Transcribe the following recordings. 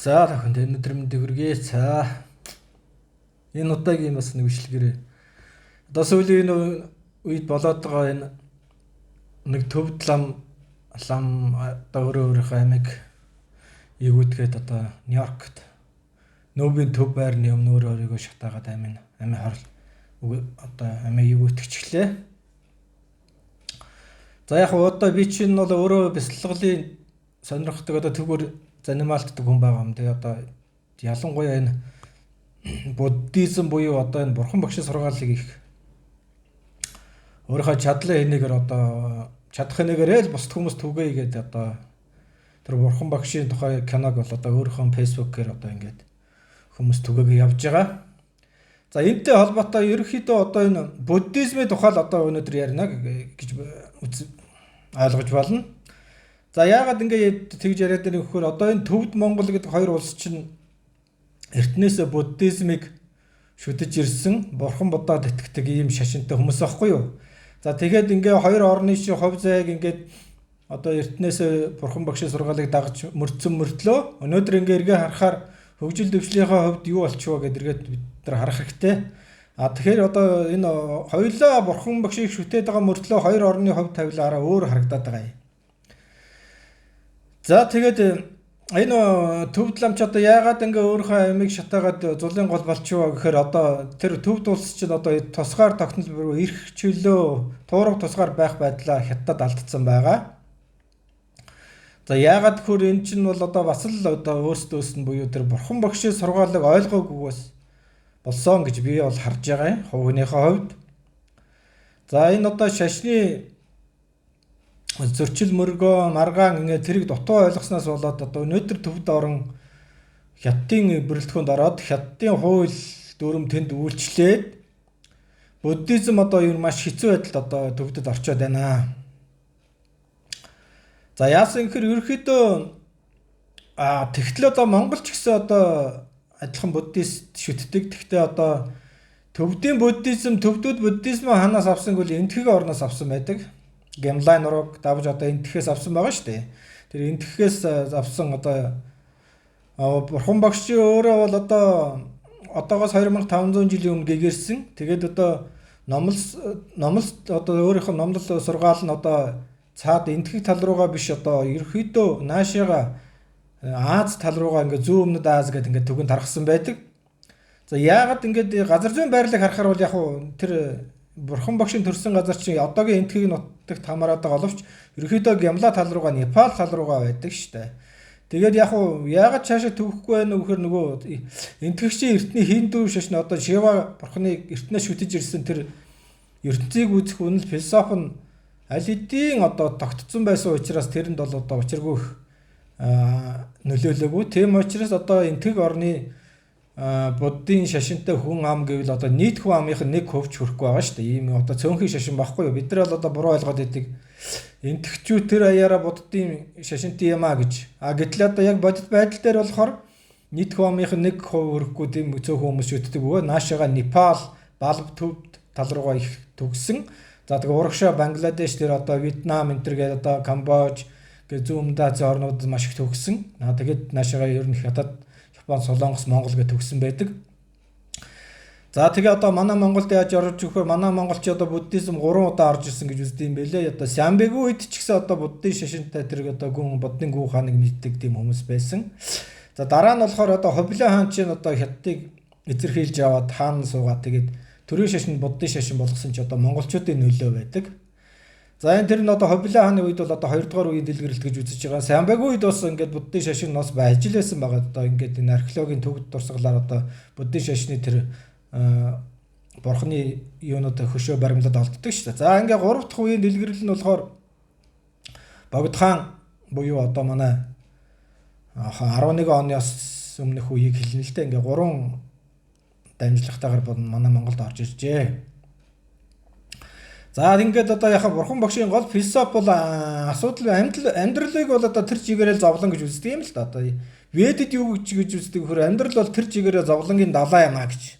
За тахын өнөөдөр мэндийг хүргэе. За энэ удаагийн бас нэг бичлэгээрээ одоо сүүлийн үед болоод байгаа энэ нэг төвд лам одоо өөрийнхөө амиг ээгүүдгээд одоо Нью-Йоркт нөөбийн төв байрны өмнө өөрийгөө шатаагаад амийн хорл одоо амийг ээгүүтгэжлээ. За яг одоо би чинь бол өөрөө бясалгалын сонирхдаг одоо төгөр занимаалтдаг хүн байгаа юм. Тэгээ одоо ялангуяа энэ буддизм буюу одоо энэ бурхан багшийн сургаалыг их өөрийнхөө чадлаа хийнэгээр одоо чадах нэгээрээ л бусд хүмүүс түгээе гэдэг одоо тэр бурхан багшийн тухай киног бол одоо өөрийнхөө фэйсбүүкээр одоо ингээд хүмүүс түгээгээ явж байгаа. За энэтэй холбоотой ерөнхийдөө одоо энэ буддизмын тухай л одоо өнөөдөр ярина гэж ойлгож байна. За яагаад ингээд тэгж яриад байгаа нөхөр одоо энэ Төвд Монгол гэдэг хоёр улс чинь эртнээсээ буддизмыг шүтэж ирсэн бурхан будаад итгэдэг ийм шашинтай хүмүүс аахгүй юу? За тэгээд ингээд хоёр орны чинь хувь зайг ингээд одоо эртнээсээ бурхан багшийн сургаалыг дагаж мөрдсөн мөртлөө өнөөдөр ингээд эргээ харахаар хөгжил дэвшлийнхаа хувьд юу болчихвоо гэдээ эргээд бид нар харах хэрэгтэй. Тэгэхээр одоо энэ хоёулаа бурхан багшийг шүтээд байгаа мөртлөө хоёр орны хувь тавилаараа өөр харагдаад байгаа юм. За тэгээд энэ төвд ламч одоо яагаад ингээ өөрийнхөө амийг шатаагаад зулын гол болчихвоо гэхээр одоо тэр төвд улс чинь одоо тусгаар тогтнол буюу эрх чөлөө туурга тусгаар байх байдлаа хятад алдсан байгаа. За яагаад гэхээр эн чинь бол одоо бас л одоо өөрсдөөс нь буюу тэр бурхан багшийн сургаалыг ойлгоогүйгээс болсон гэж би бол харж байгаа юм хувийнхээ хувьд. За энэ одоо шашны зөрчил мөргөө маргаан ингээ тэрийг дутуу ойлгосноос болоод одоо өнөөдөр төвд орон хятадын бүрэлдэхүүнд ороод хятадын хууль дүрм тэнд үйлчлээд буддизм одоо ер маш хэцүү байдалд одоо төвдөд орчоод байна. За яасан гэхээр ерөөхдөө тэгтэл одоо Монголч гэсэн одоо адилхан буддист шүтдэг. Тэгтээ одоо төвдийн буддизм төвдүүд буддизм ханаас авсан гэвэл энтхэг орноос авсан байдаг. Гямлай нурууг давж одоо энтхээс авсан байгаа шүү дээ. Тэр энтхээс авсан одоо бурхан багшийн өөрөө бол одоогоос 2500 жилийн өмнө гэгэрсэн. Тэгээд одоо номлол одоо өөрийнх нь номлол сургаал нь одоо цаад энтхэг тал руугаа биш одоо ерөөхдөө наашаага Аз тал руугаа ингээ зүүн өмнөд Аз гэдэг ингээ түгэнд тархсан байдаг. За яагаад ингээд газар зүйн байрлалыг харахаар бол яг тэр бурхан багшийн төрсэн газар чинь одоогийн энтхэг нутагт хамаарат байгаа боловч ерөөхдөө Гямла тал руугаа Непал тал руугаа байдаг шүү дээ. Тэгээд яагаад цаашаа төвөхгүй байх вэ гэхээр нөгөө энтхэгчийн эртний хиндүү шашны одоо Шива бурханыг эртнээс шүтэж ирсэн тэр ертөнцийг үзэх үнэл философи нь аль хэдийн одоо тогтцсон байсан учраас тэрэнд бол одоо учиргүй нөлөөлөөгүй. Тийм учраас одоо энтхэг орны буддийн шашинтай хүн ам гэвэл одоо нийт хүн амынх нь 1% хүрэхгүй байгаа шүү дээ. Ийм одоо цөөнхийн шашин багхгүй юу? Бид нар бол одоо буруу ойлгоод байдаг. Энтхчүүд тэр аяараа буддийн шашинтай юм а гэж. Гэтэл одоо яг бодит байдал дээр болохоор нийт хүн амынх нь 1% хүрэхгүй тийм цөөхөн хүмүүс шүтдэг бөгөөд наашаага Непал, Балб төвд тал руугаа их төгсөн. За тэгээ урагшаа Бангладеш дээр одоо Вьетнам энэ төр гээд одоо Камбож гэ зүүн Азийн орнууд маш их төгсөн. Тэгээд наашаага ер нь хятад Япон, Солонгос, Монгол гэж төгсөн байдаг. За тэгээ одоо манай Монголд яаж орж өгөхөөр манай монголч одоо буддизм 3 удаа орж ирсэн гэж үздэг юм байлээ. Одоо Сямбэгийн үед ч гэсэн одоо буддийн шашинтай тэр одоо буддын гүн хааныг мэддэг тийм хүмүүс байсан. За дараа нь болохоор одоо Хобило хаан чинь одоо хятадыг эзэрхийлж аваад хаан суугаад тэгээд төрийн шашин буддийн шашин болгосон ч одоо монголчуудын нөлөө байдаг. За энэ тэр нь одоо Хобило хааны үед бол одоо 2 дугаар үеийн дэлгэрэлт гэж үзэж байгаа. Сямбагийн үед бас ингээд буддийн шашин нас байж лээсэн байгаа. Одоо ингээд энэ археологийн төгд дурсгалаар одоо буддийн шашны тэр бурхны юунууд хөшөө баримлаад олддог шүү дээ. За ингээ 3 дахь үеийн дэлгэрэл нь болохоор Богд хаан буюу одоо манай 11 оноос өмнөх үеийг хэлнэ л дээ. Ингээ 3 дамжлагтайгаар манай Монголд орж иржээ. За ингээд одоо яхаа бурхан багшийн гол философи бол асуудал амьдралыг бол одоо тэр чигээрээ зовлон гэж үздэг юм л да. Одоо Ведэд юу гэж үздэг вөхөр амьдрал бол тэр чигээрээ зовлонгийн далаа юм а гэж.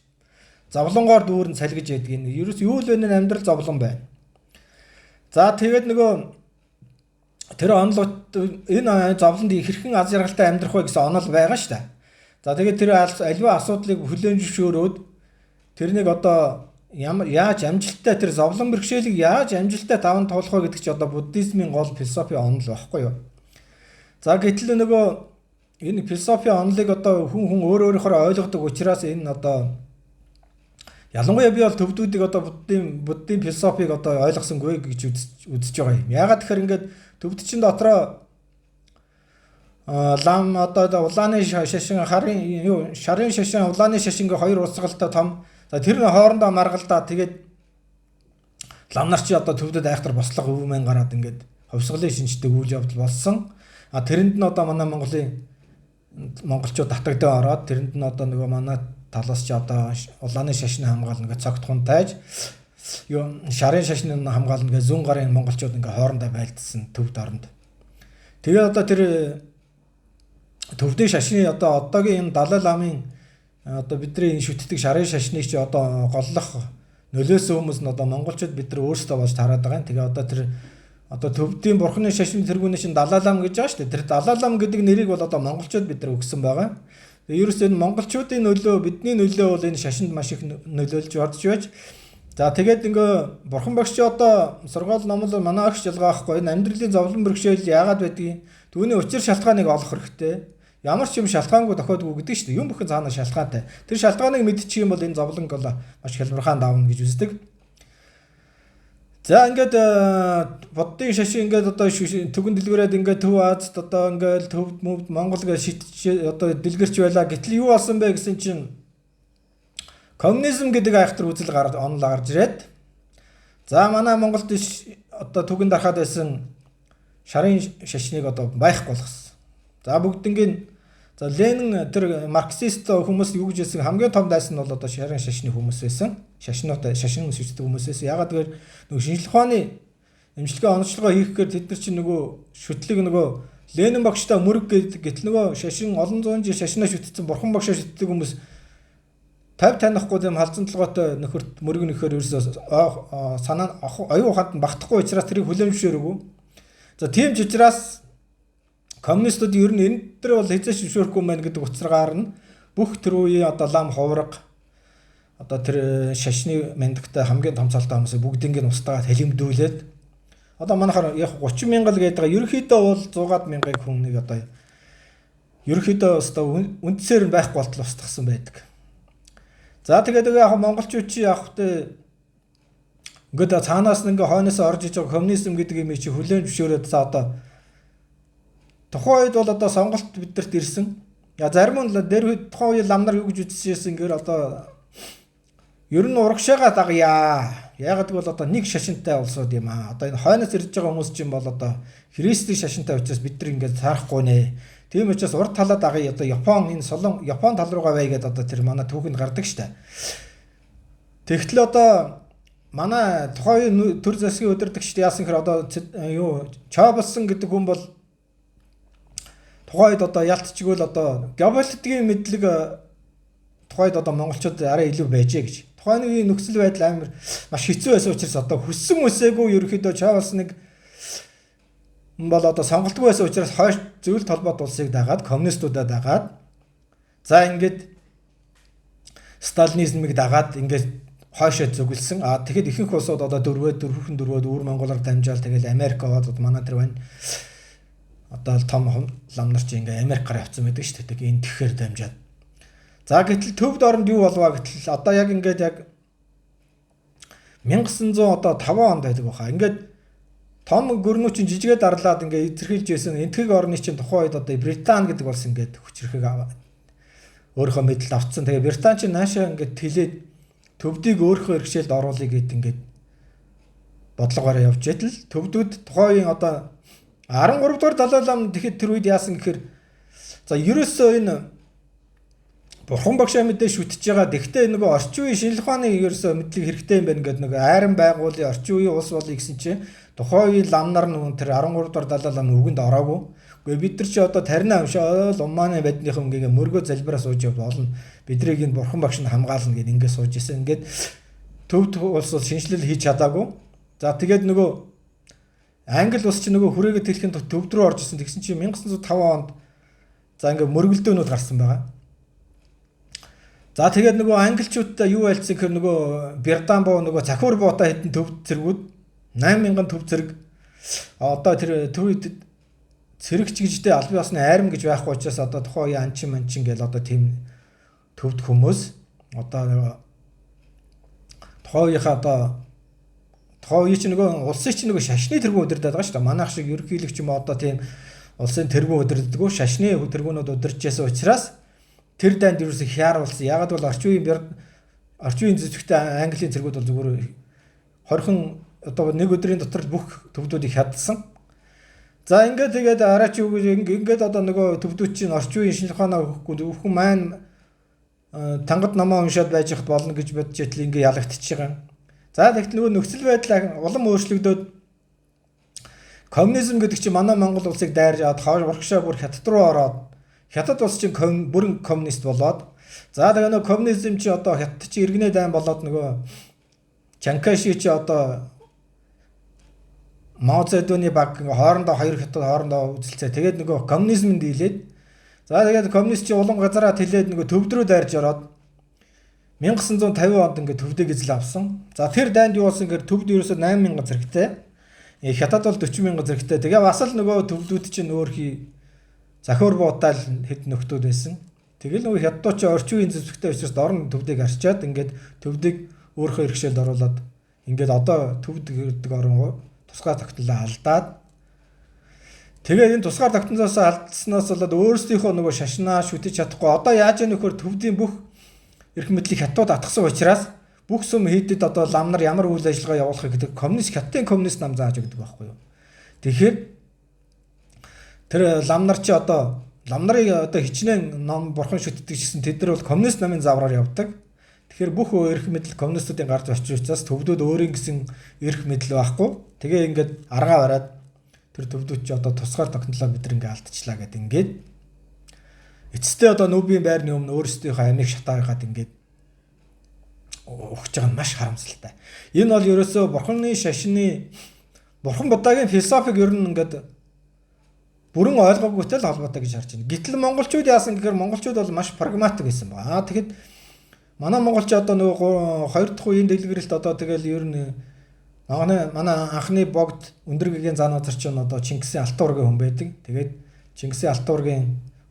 Зовлонгоор дүүрэн салгиж яддаг юм. Ерөөс юу л вэ нэ амьдрал зовлон байна. За тэгээд нөгөө тэр онолууд энэ зовлонд хэрхэн аз жаргалтай амьдрах вэ гэсэн онол байгаа шүү дээ. За тэгээд тэр аливаа асуудлыг хүлээн зөвшөөрөөд тэрнийг одоо яаж амжилттай тэр зовлон бэрхшээлийг яаж амжилттай даван туулах вэ гэдэг чинь одоо буддизмын гол философи онол байхгүй юу. За гэтэл нөгөө энэ философи онолыг одоо хүн өөрөөхөөр ойлгодог учраас энэ одоо ялангуяа би бол төвдүүдийг одоо буддийн философиг одоо ойлгосонгүй гэж үзэж байгаа юм. Яагаад тэгэхээр ингээд төвд чинь дотроо лам одоо улааны шашин шарын шашин улааны шашингийн хоёр уусгалтай том. За тэр хоорондоо маргалдаа тэгээд лам нар чи одоо төвдөд айхтар бослого өвмэн гараад ингээд хувьсгалын шинжтэй үйл явдал болсон. А тэрэнд нь одоо манай монголчууд татагдаа ороод тэрэнд нь одоо нөгөө манай талаас чи одоо улааны шашин хамгаална гэж цогтхон тайж шарын шашин хамгаална гэж зүүн гарын монголчууд ингээ хоорондоо байлдсан төвд оронд. Тэгээ одоо тэр төвдийн шашны одоо одоогийн энэ Далай ламын одоо бидний энэ шүтдэг шарын шашныг чи одоо голлох нөлөөсөн хүмүүс нь одоо монголчууд бид нар өөрсдөө болж тараад байгаа юм. Тэгээ одоо тэр одоо төвдийн бурхны шашин тэргүүний шин Далай лам гэж байгаа шүү дээ. Тэр Далай лам гэдэг нэрийг бол одоо монголчууд бид нар өгсөн байгаа. Тэгээ ерөөсөө энэ монголчуудын нөлөө бидний нөлөө бол энэ шашинд маш их нөлөөлж орж байж. За тэгээд ингээ бурхан багш чи одоо сургаал номол манай агш ялгаахгүй энэ амьдралын зовлон бэрхшээл яагаад байдгийг түүний учир шалтгааныг олох хэрэгтэй. Ямар ч юм шалтгаангүй тохиодгүй гэдэг шүү дээ. Юм бүхэн цаанаа шалтгаантай. Тэр шалтгааныг мэдчих юм бол энэ зовлонг бол маш хялбархан давна гэж үздэг. За ингээд буддын шашин ингээд одоо төгөн дэлгүүрээд ингээд Төв Азад одоо ингээд төвд мөвд Монгол гэж шийдэж одоо дэлгэрч байлаа. Гэтэл юу болсон бэ гэсэн чинь коммунизм гэдэг айхтар үзэл онол гарч ирээд за манай Монголд одоо түгэнд дарахад байсан шарын шашныг одоо байхгүй болгосон. За бүгднгийн за Ленин тэр марксист хүмүүс юу гэж хэлсэн хамгийн том дайсан нь бол одоо шарын шашны хүмүүс байсан. Шашин үсвчдэг хүмүүс байсан. Ягаад гэвэл нөгөө шинжлэх ухааны эмчилгээ онцлогоо хийхээр тэд нар чинь нөгөө шүтлэг нөгөө Ленин багштай мөрөг гэтэл нөгөө шашин олон зуун жил шашнаа шүтсэн бурхан багшаа шүтдэг хүмүүс 50 танихгүй юм халзан толгойтой нөхөрт мөрөг нөхөр ерөөсөө санаа оюун ухаанд нь багтахгүй учраас тэрийг хүлээмжшөөрөв. За тийм ч учраас коммунистууд ер нь энэ төр бол хэзээ зөвшөөрөхгүй мэн гэдэг утсаргаар нь бүх тэр үеийн одоо лам хувраг одоо тэр шашны мэндэгтэй хамгийн том цалтай хүмүүсээ бүгднийг нь устгаад хэлэмдүүлээд одоо манайхаар яг 30 мянган л гэдэг ерөнхийдөө бол 100-аад мянган хүн нэг одоо ерөнхийдөө өстой үндсээр нь байхгүй болтол устгасан байдаг. За тэгээд яг монголчууд чи яг хөтэ ингээд цаанаас нь ингээ хойноос орж иж байгаа коммунизм гэдэг юм чи хүлээн зөвшөөрөөд за одоо тухайн үед бол одоо сонголт бидэрт ирсэн. Я зарим нь дээр тухайн үеийн лам нар юу гэж үзчихсэн гэхээр одоо ер нь урагшаага дагъя. Яг гэвэл одоо нэг шашинтай улсууд юм аа. Одоо энэ хойноос ирж байгаа хүмүүс чинь бол одоо христийн шашинтай учраас бид нар ингээд цаарахгүй нэ. Тийм учраас урд талаа дагъя. Одоо Япон энэ солон Япон тал руугаа байгээд одоо тэр манай түүхэнд гардаг штэ. Тэгтэл одоо манай тухайн төр засгийн удирдагчд яасан гэхээр одоо юу Чоблсон гэдэг хүн бол тухайд одоо ялтчгөл одоо геополитикийн мэдлэг тухайд одоо монголчууд арай илүү байжээ гэж. Тухайн нөхцөл байдал амар маш хэцүү байсан учраас одоо хүссэн үсээгүй ерөөхдөө Чоблсныг бол одоо сонголтгүй байсан учраас хойш зөвлөлт холбоот улсыг дагаад коммунистуудаа дагаад за ингээд сталинизмыг дагаад ингээд хойшоо зөвлөсөн. Тэгэхэд ихэнх улсууд одоо дөрвөн дөрвөөд өвөр монголоор дамжаал тэгэл Америк аваад манай тэр байна. Одоо том лам нар чи ингээ Америкаар явцсан байдаг шүү дээ. Энэ тэгэхээр дамжаад. За гэтэл төвд оронд юу болваа гэтэл одоо яг ингээд яг 1900 одоо 5 онд байдаг баха. Ингээд том гөрнүүчин жижигээ дарлаад ингээ эзэрхийлж байсан энтгэг орны чинь тухайн үед одоо Британи гэдэг улс ингээд хүчрэхэг аваад өөрийнхөө мэдэл авцсан. Тэгээ Британи чинь наашаа ингээд тэлээд төвдийг өөрийнхөө хэрэгшээлд оруулъя гэд ингээд бодлогоор явж идэл төвдүүд тухайн үеийн одоо 13 дугаар Далай лам тэгэхэд тэр үед яасан гэхээр за ерөөсөө энэ бурхан багшаа мэдээ шүтж байгаа. Тэгтээ нөгөө орчин үеийн шинжлэх ухааны ерөөсөө мэдлэг хэрэгтэй юм байна гэдэг нөгөө айран байгуулын орчин үеийн улс болъё гэсэн чинь тухайн үеийн лам нар нөгөө тэр 13 дугаар Далай лам үгэнд ороогүй. Гэхдээ бид нар чи одоо тарина амшаал умааны байдныхан ингээ мөргөө залбираа сууж явбал болно. Бидрийг энэ бурхан багш нь хамгаална гэд ингээ сууж исэн. Ингээд төвд улс шинжилэл хийж чадаагүй. За тэгээд нөгөө Англи улс чинь нөгөө хүрээгээ тэлхийн төвд рүү орж исэн. Тэгсэн чинь 1905 онд за ингээ мөргөлдөөнүүд гарсан байгаа. За тэгээд нөгөө англичуудтай юу байлцсан гэхээр нөгөө Британи боо нөгөө цахиур буута хэдэн төв зэргүүд 8000 төв зэрэг одоо тэр төвд цэрэгч гэжтэй албан ёсны айрам гэж байхгүй учраас одоо тухайн үеийн анчин манчин гэл одоо тийм төвд хүмүүс одоо тухайн үеийнхээ одоо тухайн үеийн чинь нөгөө улсын чинь нөгөө шашны тэргүүн удирдах байгаа шүү дээ. Манайх шиг ерөнхийлөгч юм одоо тийм улсын тэргүүн удирддаг, шашны тэргүүнүүд удирдах гэсэн учраас тэр дайнд ерөөсө хяаруулсан. Ягаад бол орчин үеийн зэвсэгтэй Английн цэргүүд бол зүгээр хорхон одоо нэг өдрийн дотор бүх төвдүүдийг хадсан. За ингээд тэгээд араач юу гэж ингээд одоо нөгөө төвдүүд чинь орчин үеийн шинжлэх ухаанаа өгөхгүй өвхөн маань тангад намаа уншаад байж хад болно гэж бодож итэл ингээд ялагдчихж байгаа. За тэгт нөгөө нөхцөл байдал улам өөрчлөгдөөд коммунизм гэдэг чинь манай Монгол улсыг дайрж аваад хойш урагшаа бүр хятад руу ороод хятад улс чинь бүрэн коммунист болоод за тэгээ нөгөө коммунизм чи одоо хятад чи иргэнэ дайн болоод нөгөө Чанкаши чи одоо Мао Цзэдуны баг хоорондоо хоёр хятад хоорондоо үзэлцээ. Тэгээд нөгөө коммунизмд дийлээд за тэгээд коммунист чи улам газараа тэлээд нөгөө төвд рүү дайрж ороод 1950 онд ингээд төвдөг эзэл авсан. За тэр дайнд юу болсон гэхээр төвд ерөөсөө 8000 зэрэгтэй. Хятад бол 40000 зэрэгтэй. Тэгээ бас л нөгөө төвдүүд чинь өөрхий захиур буутаал хэд нөхдүүд байсан. Тэгэл нөгөө хятадууд чи орчин үеийн зэвсэгтэй учраас дорн төвдийг арчаад ингээд төвдийг өөрийнхөө иргэшээлд оруулаад ингээд одоо төвд гэдэг орон тусгай тогтнолоо алдаад тэгээд энэ тусгай тогтнолоос алдсанаас болоод өөрсдийнхөө нөгөө шашнаа шүтэж чадахгүй одоо яаж яах нөхөр төвдийн бүх эрх мэдлийг хятад атгсан учраас бүх сүм хийдэд одоо лам нар ямар үйл ажиллагаа явуулах гэдэг хятадын коммунист нам зааж өгдөг байхгүй юу. Тэгэхээр тэр лам нар чи одоо лам нарыг одоо хичнээн ном бурхан шүтдэг гэсэн тэд нар бол коммунист намын завраар явдаг. Тэгэхээр бүх эрх мэдэл коммунистуудын гарч очиж учраас төвдүүд өөрийн гэсэн эрх мэдэл байхгүй. Тэгээ ингээд аргаа бариад тэр төвдүүд чи одоо тусгаар тогтнолоо бид нар ингээд алдчихлаа гэдэг ингээд эцэстээ одоо нүүбийн байрны өмнө өөрсдийнхөө амийг шатаагаад ингээд өгч байгаа нь маш харамсалтай. Энэ бол ерөөсөө бурханы шашны бурхан будагийн философиг ер нь ингээд бүрэн ойлгоогүйтэй л холбоотой гэж харж байна. Гэтэл монголчууд яасан гэхээр монголчууд бол маш прагматик байсан байна. Тэгэхэд манай монголч одоо нөгөө 2 дахь үеийн дэлгэрэлт одоо тэгэл ер нь манай анхны богд өндөргийн зан газар чинь одоо Чингисийн Алтан ургийн хүн байдаг. Тэгээд Чингисийн Алтан ургийн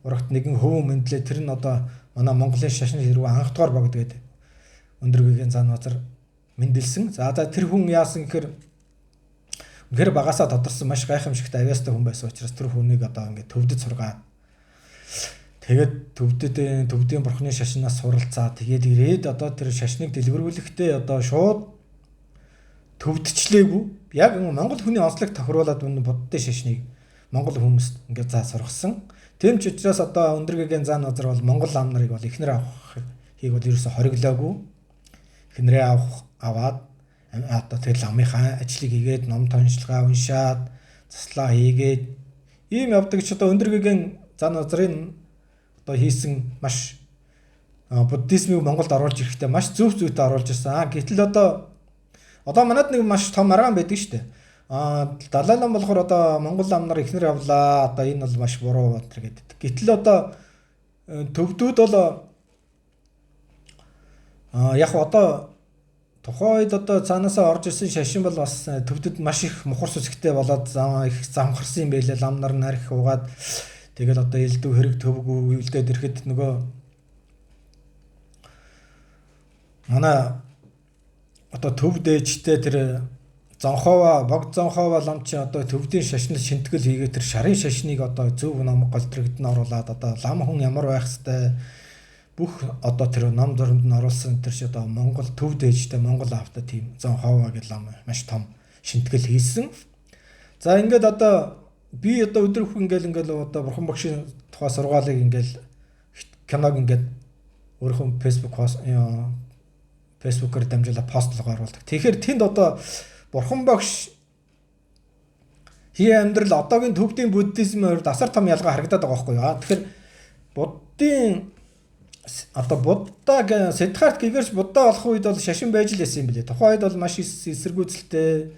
урагт нэгэн хөвөн мэндлээ тэр нь одоо манай Монголын шашны хэрэг анх дугаар богд гэдэг өндөргийн зан газар мэндэлсэн. За тэр хүн яасан гэхээр үнэхээр багасаа тодорсон маш гайхамшигтай авьяастай хүн байсан учраас тэр хүнийг одоо ингээд төвдөд сургаад тэгээд төвдийн бурхны шашнаас суралцаа тэгээд ирээд одоо тэр шашныг дэлгэрүүлэхдээ одоо шууд төвдчлээгүй яг Монгол хүний онцлог тохируулаад өнө буддын шашныг Монгол хүмүүст ингээд заа сургасан. Тэм ч учраас одоо өндөргийн зан газар бол Монгол ам нарыг бол ихнэр авахыг бол ерөөсө хориглоогүй. Ихнэрээ аваад одоо тэр ламынхаа ажлыг хийгээд ном тоншилгаа уншаад заслаа хийгээд ийм явдаг ч одоо өндөргийн зан газрын одоо хийсэн маш буддизмыг Монголд оруулж ирэхдээ маш зөв зүйтэй оруулж ирсэн. Гэтэл одоо манад нэг маш том аргаан байдаг шүү дээ. Далай лам болохоор одоо Монгол ам нар ихнэр явлаа. Одоо энэ бол маш буруу батар гэдэг. Гэтэл одоо төвдүүд бол яг одоо тухайн үед одоо цаанаасаа орж ирсэн шашин бол бас төвдөд маш их мухар сүсгтэй болоод их замхарсан юм байлээ. Лам нар нарих угаад тэгэл одоо элдв хэрэг төвгүй үйлдээд ирэхэд нөгөө манай одоо төв дээжтэй тэр богд зонхова лам чи одоо төвдийн шашныг шинтгэл хийгээ тэр шарын шашныг одоо зөв ном голдрэгдэн оруулаад одоо лам хүн ямар байх хэвээр бүх одоо тэр ном дөрөнд нь оруулсан тэр чи одоо Монгол төв дээжтэй Монгол авто тийм зонхова гэх лам маш том шинтгэл хийсэн. За ингээд одоо би одоо өдрөх ингээл одоо бурхан багшийн тухай сургаалыг ингээл киног ингээд өөрийнхөө фэйсбүүкээр дамжуулаад постлог оруулдаг. Тэгэхээр тэнд одоо бурхан багш хий амьдрал одоогийн төвдийн буддизмын хувьд асар том ялгаа харагдаад байгаа байхгүй юу? Тэгэхээр буддийн одоо Будда Сиддхарт гэгэрч Будда болох үед бол шашин байж л байсан юм билээ. Тухайн үед бол маш эсэргүүцэлтэй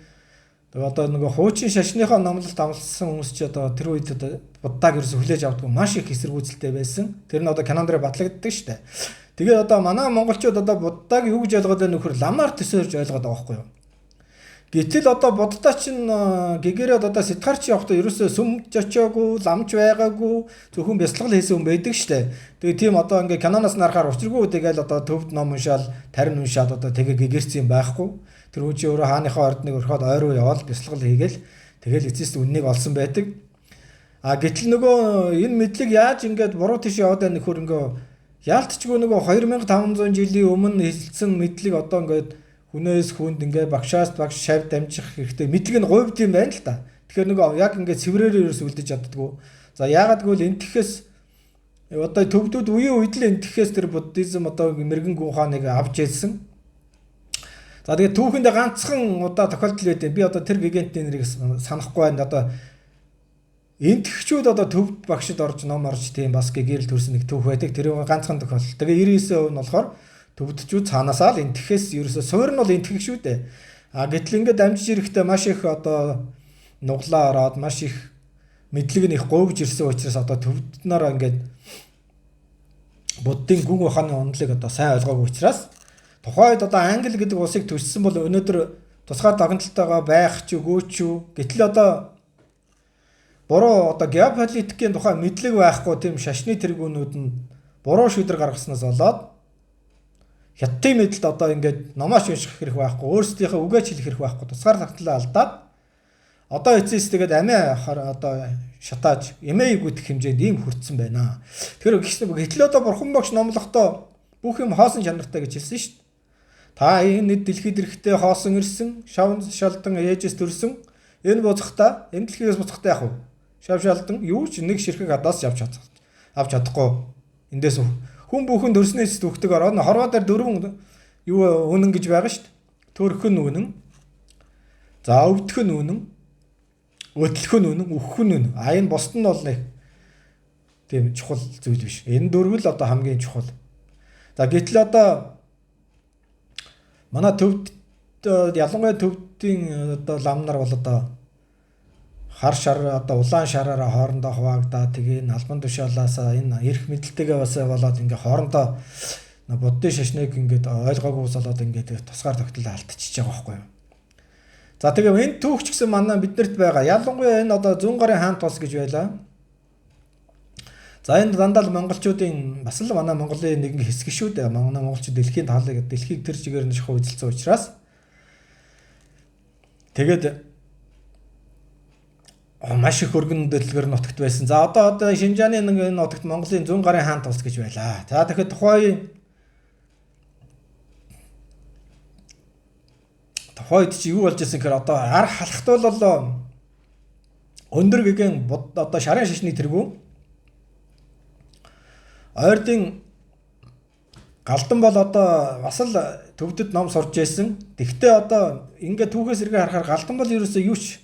Тэгээ одоо нөгөө хуучин шашныхаа номлолт амлсан хүмүүс ч одоо тэр үед одоо буддааг ерөөсө хүлээж авдаг маш их эсэргүүцэлтэй байсан. Тэр нь одоо кинон дээр батлагддаг шүү дээ. Тэгээд одоо манай монголчууд одоо буддааг юу гэж ойлгоод байна нөхөр ламаар төсөөрж ойлгоод байгаа байхгүй юу? Гэтэл одоо буддаа чинь гэгээрээд одоо сэтгаарч явахдаа ерөөсөө сүмж очиагүй, ламж байгаагүй, зөвхөн бясалгал хийсэн хүн байдаг шүү дээ. Тэгээ тийм одоо ингээ киноноос нарахаар учиргүй тэгэл одоо төвд ном уншаал, тарин уншаад одоо тэгээ гэгэрсэн юм байхгүй. Тэр хүн чинь өөрөө хааныхаа ордныг өрхөд ойроо яваал бясалгал хийгээл тэгэл эцэст үннийг олсон байдаг. Гэтэл нөгөө энэ мэдлэг яаж ингээд буруу тийш яваад байна нөхөр ингээ яалтчгүй нөгөө 2500 жилийн өмнө хэлсэн мэдлэг одоо ингээд хүнээс хүнд ингээ багшаас багш шавь дамжих хэрэгтэй. Мэдлэг нь говьд юм байна л да. Тэгэхээр нөгөө яг ингээ цэврээр ерөөс үлдэж чаддгүй. За яагаад гэвэл энтэхээс одоо төвдүүд үеийн үед л энтэхээс тэр буддизм одоо мэрэгэн гүн хааныг авч ялсан. За тэгээд түүхэндээ ганцхан удаа тохиолдол байдیں۔ Би одоо тэр гигантийн нэрийг санахгүй байна. Одоо энтгчүүд одоо төвд багшд орж ном орж тийм бас гэгэрэл төрсөн нэг түүх байдаг. Тэр ганцхан тохиолдол. Тэгээ 99% нь болохоор төвдчүүд цаанаасаа л энтгэхээс ерөөсөө суур нь бол энтгэх шүү дээ. Гэтэл ингээд дамжиж ирэхдээ маш их одоо нуглаа ороод маш их мэдлэг нь их говьж ирсэн учраас одоо төвднөрөө ингээд буддын гүн ухааны онолыг одоо сайн ойлгоогүй учраас тухайд одоо англи гэдэг улсыг төссөн бол өнөөдөр тусгай дагналтайгаа байх ч үгүй ч үү. Гэтэл одоо буруу одоо геополитикийн тухай мэдлэг байхгүй тийм шашны тэргүүнүүд нь буруу шийдвэр гаргаснаас болоод хятадын мэдлэлд одоо ингээд номооч унших хэрэг байхгүй, өөрсдийнхөө үгэж хэлэх хэрэг байхгүй, тусгаар тогтлоо алдаад одоо эцэс тэгээд амиа одоо шатааж эмээ гүйтэх хэмжээнд ийм хүртсэн байна. Тэгэхээр гэтэл одоо бурхан багш номлохдоо бүх юм хоосон чанартай гэж хэлсэн шүү дээ. Та энэ дэлхийд ирэхдээ хоосон ирсэн, шав шалдан ээжээс төрсөн, энэ буцахта, энэ дэлхийгээс буцахта яах вэ? Шав шалдан юу ч нэг ширхэг адаас авч чадахгүй. Эндээс хүн бүхэн төрснөөс төвхтөг ороод хорвоо дээр дөрвөн юу үнэн гэж байгаа шүү дээ. Төрөх нь үнэн. За өвдөх нь үнэн. Өдлөх нь үнэн, үхэх нь үнэн. Энэ босд нь бол нэг тийм чухал зүйл биш. Энэ дөрвөл одоо хамгийн чухал. За гэтэл одоо манай төвд ялангуяа төвдийн одоо лам нар бол одоо хар шар одоо улаан шараараа хоорондоо хуваагдаа тэгээ энэ албан тушаалаасаа энэ эрх мэдэлтэйгээ бас болоод ингээ хоорондоо буддын шашныг ингээд ойлгоогүй болоод ингээд тусгаар тогтол алдчихж байгаа байхгүй юу. За тэгээ энэ түүхч гэсэн манай биднэрт байгаа. Ялангуяа энэ одоо зүүн гарын хаан тус гэж байлаа. За энэ дандаа монголчуудын бас л манай Монголын нэгэн хэсэг шүү дээ. Манай монголчууд дэлхийн талыг дэлхийг тэр чигээр нь шахуу эзэлсэн учраас тэгээд маш их өргөн дэлгэр нутагт байсан. За одоо Шинжааны энэ нутагт Монголын зүүн гарын хаан тус гэж байлаа. За тэгэхээр тухайд чи юу болж ирсэн гэхээр одоо ар халахтал бол өндөр гэгэн одоо шарын шашны тэргүү ойрдын галдан бол одоо бас л төвдөд ном сурж байсан. Тэгвэл одоо ингээд түүхээс эргээ харахаар галдан бол ерөөсөө юу ч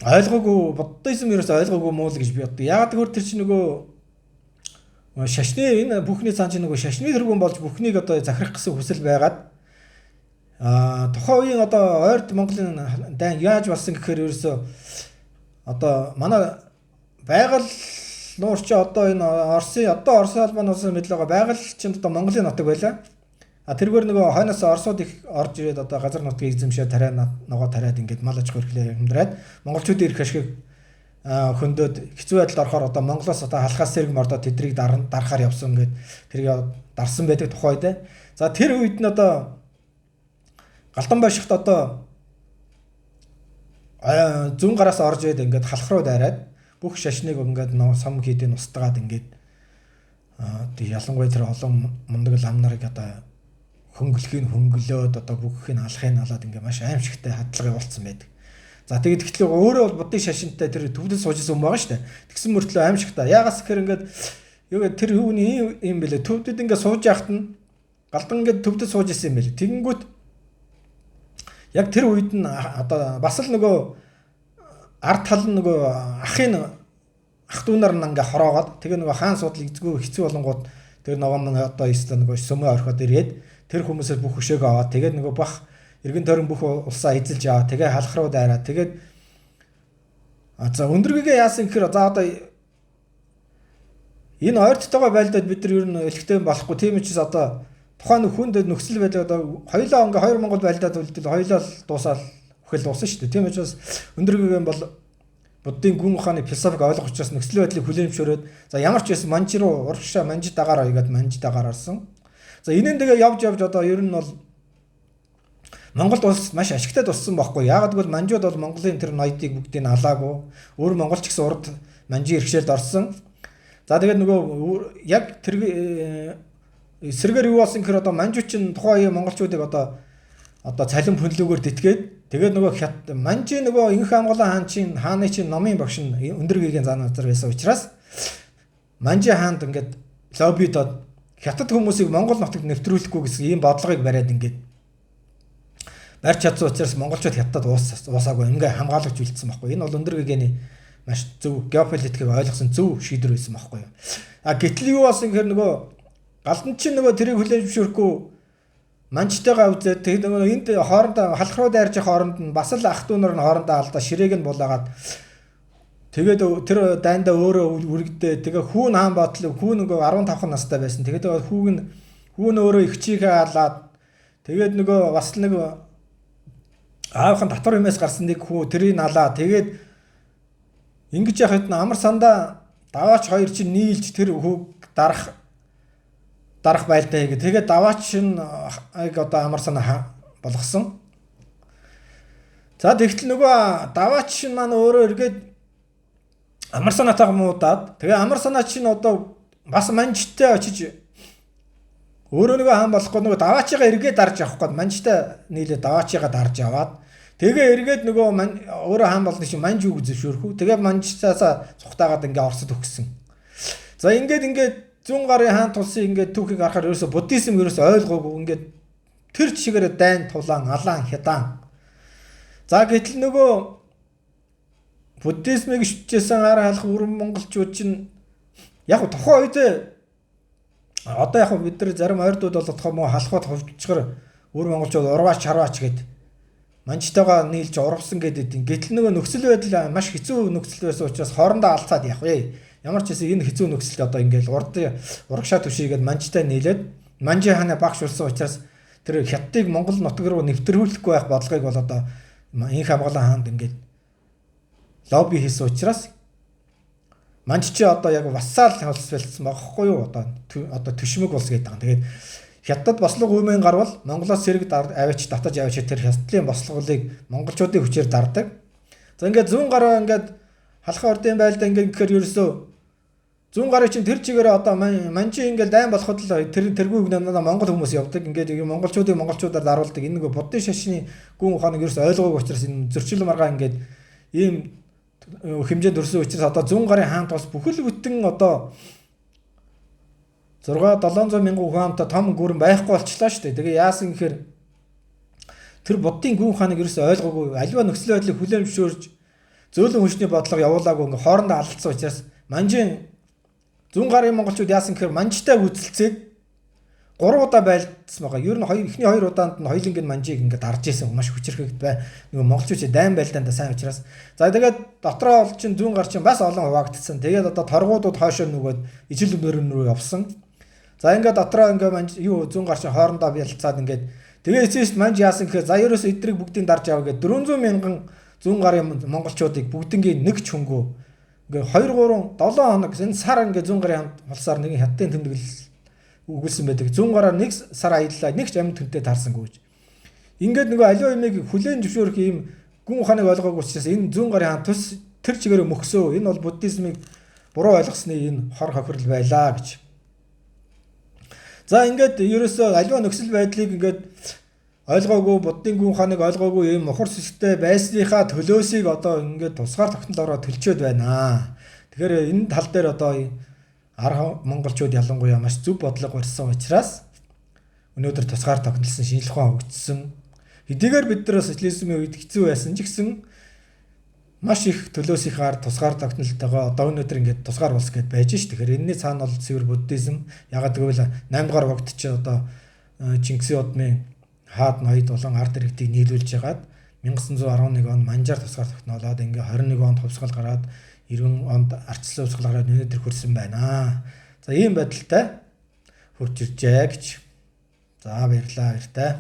ойлгоогүй буддизм ерөөсөө ойлгоогүй муу л гэж би боддог. Яг тэр чинь нөгөө шашны энэ бүхний цаан чинь нөгөө шашны тэргүүн болж бүхнийг одоо захирах гэсэн хүсэл байгаад тухайн үеийн одоо ойрд Монголын дайн яаж болсон гэхээр ерөөсөө одоо манай байгаль нуурч одоо энэ Орос албаны улсын мэдл байгаа байгаль чинь одоо Монголын нутаг байлаа. Тэргээр нөгөө хойноос Оросууд их орж ирээд одоо газар нутгийг эзэмшээ ногоо тариад ингээд мал аж хөрхлөө хэмдрээд монголчуудын эрх ашиг хөндөд хэцүү байдалд орохоор одоо Монголоос одоо халахаас зэрэг мордоо тэдрийг дарахаар явсан ингээд тэрийг дарсан байдаг тухайд. За тэр үед нь одоо Галдан байшихт одоо зүүн гараас орж ирээд ингээд халах руу дайраад бүх шашныг ингээд сам хийдийн устгаад ингээд ялангуяа тэр олон мундаг лам нарыг одоо хөнгөлөхийг хөнгөлөөд одоо бүгдийг алахыг алаад ингээ маш аимшигтай хадлага явуулсан байдаг. За тэгээд гэтэл өөрөө бол буддын шашинтай тэр төвдөд суужсэн юм байгаа шүү дээ. Тэгсэн мөртлөө аимшигтай. Яагаас гэхээр ингээд тэр хүүний юм бэлээ төвдөд ингээ сууж яхад нь галдан ингээ төвдөд сууж исэн юм бэлээ. Тэгэнгүүт яг тэр үед нь одоо бас л нөгөө ард тал нь нөгөө ах дүүнаар нь ингээ хороогоод тэгээ нөгөө хаан суудлыг эзгүй хэцүү болонгууд тэр ногоон одоо эсвэл нөгөө сүмөө орхиод ирээд тэр хүмүүсээс бүх хөшөөгөө аваад тэгээд нөгөө бах эргэн тойрон бүх улсаа эзэлж аваа. Тэгээ халах руу дайраа. Тэгээд за өндөргийгээ яасан гэхээр за одоо энэ ойрттойгоо байлдаад бид нар ер нь элхтэй болохгүй. Тийм учраас одоо тухайн хүнд нөхцөл байдал одоо хоёулаа ингээ 2 Монгол байлдаад үлдэл хоёулаа дуусаад үхэл дууссан шүү дээ. Тийм учраас өндөргийгээ бол буддын гүн ухааны философик ойлгох учраас нөхцөл байдлыг хүлээмжшөөрөөд за ямар ч байсан манж руу урагшаа манж дагаараа игээд манж дагаар орсон. За энэн тэгээ явж одоо ер нь бол Монгол улс маш ашигтай туссан байхгүй. Яагаад гэвэл манжууд бол Монголын тэр ноёдыг бүгдийг алаагүй. Өөр монголч гэсэн урд манжийн иргэшэлд орсон. За тэгээд нөгөө яг тэр эсрэгээр юу болсон гэхээр одоо манжууд чинь тухайн үеийн монголчуудыг одоо цалин хүнлүүгээр дитгээд тэгээд нөгөө манжи нөгөө инх хамгаалан хааны чинь номын багш нь өндөргийгийн зан газар байсан учраас манжи хаанд ингээд лоббидод хятад хүмүүсийг Монгол нутагт нэвтрүүлэхгүй гэсэн ийм бодлогыг бариад ингээд барьж чадсан учраас монголчууд хятад уусаагүй ингээ хамгаалагч үлдсэн байхгүй. Энэ бол өндөргийгийн маш зөв геополитикийг ойлгосон зөв шийдвэр байсан байхгүй. Гэтэл юу болсон гэхээр нөгөө галдан чинь нөгөө тэрийг хүлээмжшөөрөхгүй манчтайгаа үзээд тэгээд нөгөө энд хоорондоо халах руу дайрж хооронд нь бас л ах トゥ нар нь хоорондоо алдаа ширээг нь булаагаад тэгээд тэр дайндаа өөрөө үргэлдээ тэгээ хүүн хаан бодлоо хүүн нөгөө 15 настай байсан. Тэгээд хүүн өөрөө их чийгээ алаад тэгээд нөгөө бас нэг аавхан татвар юмээс гарсан нэг хүү тэрийг алаа. Тэгээд ингэж яхад амар сандаа даваач хоёр чинь нийлж тэр хүүг дарах байлдаа хийгээ. Тэгээд даваач нь одоо амар санаа болгосон. За тэгтэл нөгөө даваач нь маань өөрөө эргээд амар санаатайгаа муудаад тэгээ амар санаа чинь одоо бас манжтай очиж өөрөө нөгөө хаан болохгүй нөгөө даваачигаа эргээд дарж авах гээд манжтай нийлээ даваачигаа дарж аваад тэгээ эргээд нөгөө өөрөө хаан болно чинь манж үг зөвшөөрөх үү. Тэгээ манжтаасаа цухтаагаад ингээ Оросд өгсөн. За ингээд зүүн гарын хаан тулсын ингээд түүхийг харахаар ерөөсө буддизм ерөөсө ойлгоогүй ингээд тэр чигээр дайн тулаан алаан хядаан. За гэтэл нөгөө буддизмыг шүтжсэн арга халах өрн монголчууд чинь яг тухайн үед одоо яг бид нар зарим ойрдууд бол том халахад хөвчгөр өрн монголчууд урваач чарваач гэдэг манчтайгаа нийлж урвсан гэдэг. Гэтэл нөгөө нөхцөл байдал маш хэцүү нөхцөл байсан учраас хоорондоо алцаад явах вэ. Ямар ч гэсэн энэ хэцүү нөхцөлд одоо ингээл урагшаа түшийгээд манжтай нийлээд манжи хааны багш болсон учраас тэр хятадыг Монгол нутаг руу нэвтрүүлэхгүй байх бодлогыг бол одоо инх хамгаалан хаанд ингээд лобби хийсэн учраас манж чи одоо яг вассал холс байлцсан байхгүй юу одоо төшмөг улс гэдэг юм. Тэгээд хятад бослог үмэн гарвал Монголоос сэрэг аваач татаж аваач тэр хятадын бослголыг монголчуудын хүчээр дардаг. За ингээд зүүн гараа ингээд халах ордын байлдаа ингээд гэхээр ерөөсөө зүүн гарын чинь тэр чигээр одоо манжи ингээд дайн болоход л тэргүй гэнэ Монгол хүмүүс явдаг. Ингээд монголчуудаар даруулдаг. Энэ нэг буддын шашны гүн ухааныг ерөөсөө ойлгоогүй учраас энэ зөрчил маргаа ингээд ийм хэмжээнд өрсөн учраас одоо зүүн гарын хаант бас бүхэл бүтэн одоо 6-700 мянган ухаантай том гүрэн байхгүй болчлаа шүү дээ. Тэгээ яасан гэхээр тэр буддын гүн ухааныг ерөөсөө ойлгоогүй аливаа нөхцөл байдлыг хүлээмжшөөрж зөөлөн хүчний бодлого явуулаагүй ингээд хоорондоо алдсан учраас манжийн зүүн гарын монголчууд яасан гэхээр манжтай үзэлцээд 3 удаа байлдсан байгаа. Ер нь эхний 2 удаанд нь хоёулангийн манжийг ингээд дарж исэн маш хүчрэхэг бай. Нөгөө монголчууд дайн байлдаанд сайн учраас. За тэгээд дотроо бол чинь зүүн гар чинь бас олон хуваагдсан. Тэгээд одоо торгуудууд хоошоо нөгөөд ижил өнөрөн рүү явсан. За ингээд дотроо ингээд зүүн гар чинь хоорондоо бялцаад ингээд тэгээ эцэст манж яасан гэхээр за ерөөс эдрийг бүгдийг дарж аваа гэдэг 400 мянган зүүн гарын монголчуудыг бүгднийг нэг ч хөнгөө ингээ 2 3 7 хоног энэ сар ингээ зүүн гарын холсоор нэг хятадын тэмдэглэл өгүүлсэн байдаг. Зүүн гараар нэг сар аяллаа нэг ч амьд хүнтэй таарсангүй гэж. Ингээд нөгөө аливаа юмыг хүлээн зөвшөөрөх ийм гүн ухааныг ойлгоогүй учраас энэ зүүн гарын хаан тус тэр чигээр мөхсөө. Энэ бол буддизмыг буруу ойлгосны энэ хор хохирол байлаа гэж. За ингээд ерөөсөө аливаа нөхцөл байдлыг ингээд ойлгоогүй буддын гүн ухааныг ойлгоогүй ийм мухар сүсгтэй байсныхаа төлөөсийг одоо ингээд тусгаар тогтнолоороо төлчөөд байна. Тэгэхээр энэ тал дээр одоо арга монголчууд ялангуяа маш зөв бодлого барьсан учраас өнөөдөр тусгаар тогтнолсон шинжлэх ухаан хөгжсөн. Хэдийгээр бид нар социализмын үед хэцүү байсан ч гэсэн маш их төлөөсийнхаар тусгаар тогтнолтойгоо одоо өнөөдөр ингээд тусгаар улс гэдээ байж ш. Тэгэхээр энэний цаана бол цэвэр буддизм. Ягаад гэвэл 8 дугаар вогт чи одоо Чингисийн удмын хаад ноёд болон ард иргэдийг нийлүүлж ягаад 1911 онд Манжаар тусгаар тогтноолоод ингээ 21 онд хувьсгал гараад 90 онд ардчилсан хувьсгал гараад өнөөдөр хүрсэн байна. За ийм байдалтай хурж иржээ гэж. За баярлалаа баяртай.